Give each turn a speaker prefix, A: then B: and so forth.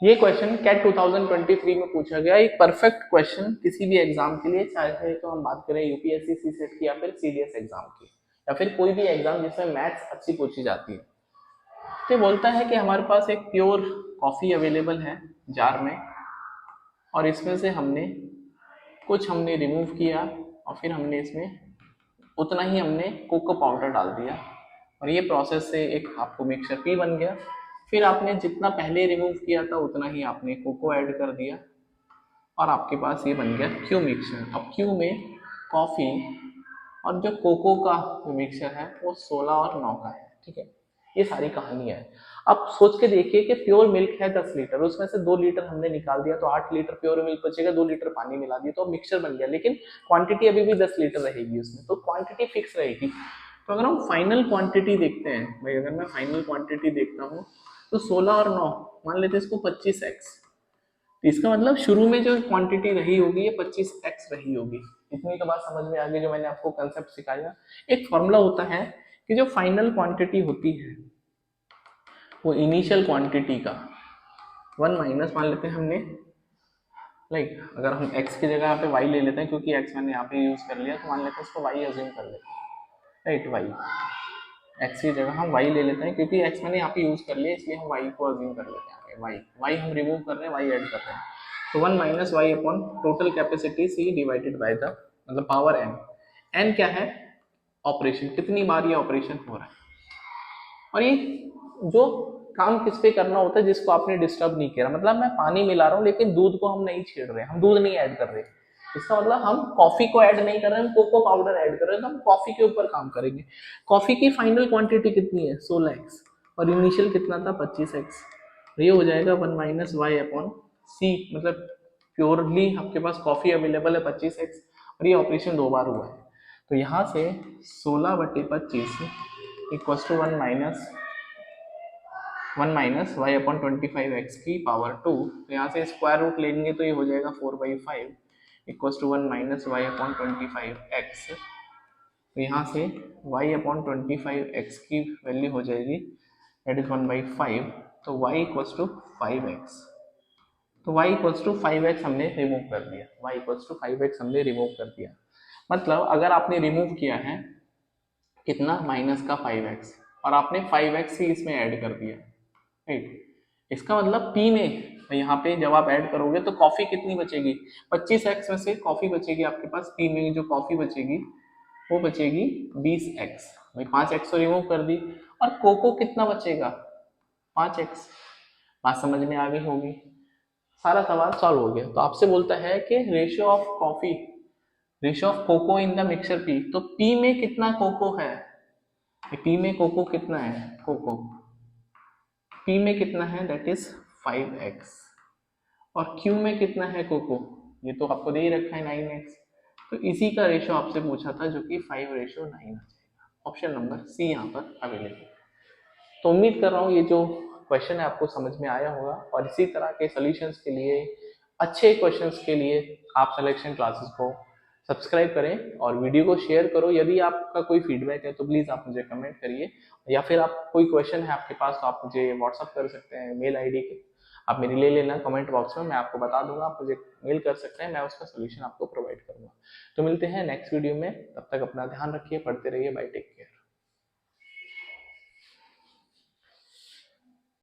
A: ये question cat 2023 में पूछा गया, एक परफेक्ट क्वेश्चन किसी भी एग्जाम के लिए, चाहे तो हम बात करें यूपीएससी सीसेट की या फिर सीडीएस एग्जाम की या फिर कोई भी एग्जाम जिसमें मैथ्स अच्छी पूछी जाती है। तो बोलता है कि हमारे पास एक प्योर कॉफी अवेलेबल है जार में, और इसमें से कुछ हमने रिमूव किया और फिर हमने इसमें उतना ही हमने कोको पाउडर डाल दिया, और ये प्रोसेस से एक आपको मिक्सचर पी बन गया। फिर आपने जितना पहले रिमूव किया था उतना ही आपने कोको ऐड कर दिया और आपके पास ये बन गया क्यू मिक्सचर। अब क्यू में कॉफ़ी और जो कोको का जो मिक्सचर है वो 16 और 9 का है। ठीक है, ये सारी कहानी है। अब सोच के देखिए कि प्योर मिल्क है 10 लीटर, उसमें से 2 लीटर हमने निकाल दिया तो 8 लीटर प्योर मिल्क बचेगा, 2 लीटर पानी मिला दिया तो अब मिक्सचर बन गया, लेकिन क्वांटिटी अभी भी 10 लीटर रहेगी उसमें, तो क्वांटिटी फिक्स रहेगी। तो अगर हम फाइनल क्वांटिटी देखते हैं भाई, अगर मैं फाइनल क्वांटिटी देखता हूँ तो 16 और 9 मान लेते हैं इसको 25x, तो इसका मतलब शुरू में जो क्वांटिटी रही होगी ये 25x रही होगी। इतनी तो बात समझ में आ गई जो मैंने आपको कंसेप्ट सिखाया। एक फॉर्मूला होता है कि जो फाइनल क्वांटिटी होती है वो इनिशियल क्वांटिटी का 1 माइनस मान लेते हैं हमने, अगर हम x की जगह यहाँ पे y ले लेते हैं क्योंकि x मैंने यहाँ पे यूज कर लिया, तो मान लेते हैं इसको y अज्यूम कर लेते हैं, राइट। y x की जगह हम y ले लेते हैं क्योंकि x मैंने यहाँ पे यूज कर लिया, इसलिए हम y को अज्यूम कर लेते हैं। y हम रिमूव कर रहे हैं, y ऐड कर रहे हैं, तो 1 minus Y upon total capacity C divided by the मतलब पावर n। n क्या है? ऑपरेशन, कितनी बार ये ऑपरेशन हो रहा है। और ये जो काम किस पे करना होता है जिसको आपने डिस्टर्ब नहीं किया, मतलब मैं पानी मिला रहा हूँ लेकिन दूध को हम नहीं छेड़ रहे, हम दूध नहीं ऐड कर रहे, इसका मतलब हम कॉफी को ऐड नहीं कर रहे, हम कोको पाउडर ऐड कर रहे हैं, तो हम कॉफी के ऊपर काम करेंगे। कॉफी की फाइनल क्वांटिटी कितनी है? 16x, और इनिशियल कितना था? 25x। ये हो जाएगा 1 माइनस वाई अपॉन सी, मतलब प्योरली आपके पास कॉफी अवेलेबल है 25x, और ये ऑपरेशन 2 बार हुआ है, तो यहाँ से 16/25 equal to 1 minus Y upon 25x की पावर 2, तो यहाँ से स्क्वायर रूट लेंगे तो ये हो जाएगा 4/5 equal to 1 minus Y upon 25x। तो यहाँ से y अपॉन 25x की वैल्यू हो जाएगी दैट इज 1/5, तो y इक्वल टू 5x। तो y इक्वल टू 5x हमने रिमूव कर दिया, y इक्वल टू 5x हमने रिमूव कर दिया। मतलब अगर आपने रिमूव किया है कितना? माइनस का 5x, और आपने 5x ही इसमें ऐड कर दिया, राइट। इसका मतलब p में यहाँ पे जब आप ऐड करोगे तो कॉफी कितनी बचेगी? 25x में से कॉफी बचेगी आपके पास, p में जो कॉफी बचेगी वो बचेगी 20x, भाई 5x तो रिमूव कर दी, और कोको कितना बचेगा? 5x। बात समझ में आ गई होगी, सारा सवाल सॉल्व हो गया। तो आपसे बोलता है कि ratio of cocoa in the mixture P, तो पी में कितना कोको है? पी में कोको कितना है? कोको पी में कितना है? That is 5x। और क्यू में कितना है कोको? ये तो आपको दे ही रखा है 9x, तो इसी का रेशियो आपसे पूछा था जो कि 5:9 आ जाएगा। ऑप्शन नंबर सी यहाँ पर अवेलेबल। तो उम्मीद कर रहा हूँ ये जो क्वेश्चन है आपको समझ में आया होगा, और इसी तरह के सॉल्यूशंस के लिए, अच्छे क्वेश्चंस के लिए आप सिलेक्शन क्लासेस को सब्सक्राइब करें और वीडियो को शेयर करो। यदि आपका कोई फीडबैक है तो प्लीज़ आप मुझे कमेंट करिए, या फिर आप कोई क्वेश्चन है आपके पास तो आप मुझे व्हाट्सअप कर सकते हैं मेल आईडी के, आप मेरी ले लेना कमेंट बॉक्स में, मैं आपको बता दूंगा, आप मुझे मेल कर सकते हैं, मैं उसका सोल्यूशन आपको प्रोवाइड करूंगा। तो मिलते हैं नेक्स्ट वीडियो में, तब तक अपना ध्यान रखिए, पढ़ते रहिए, बाय, टेक केयर।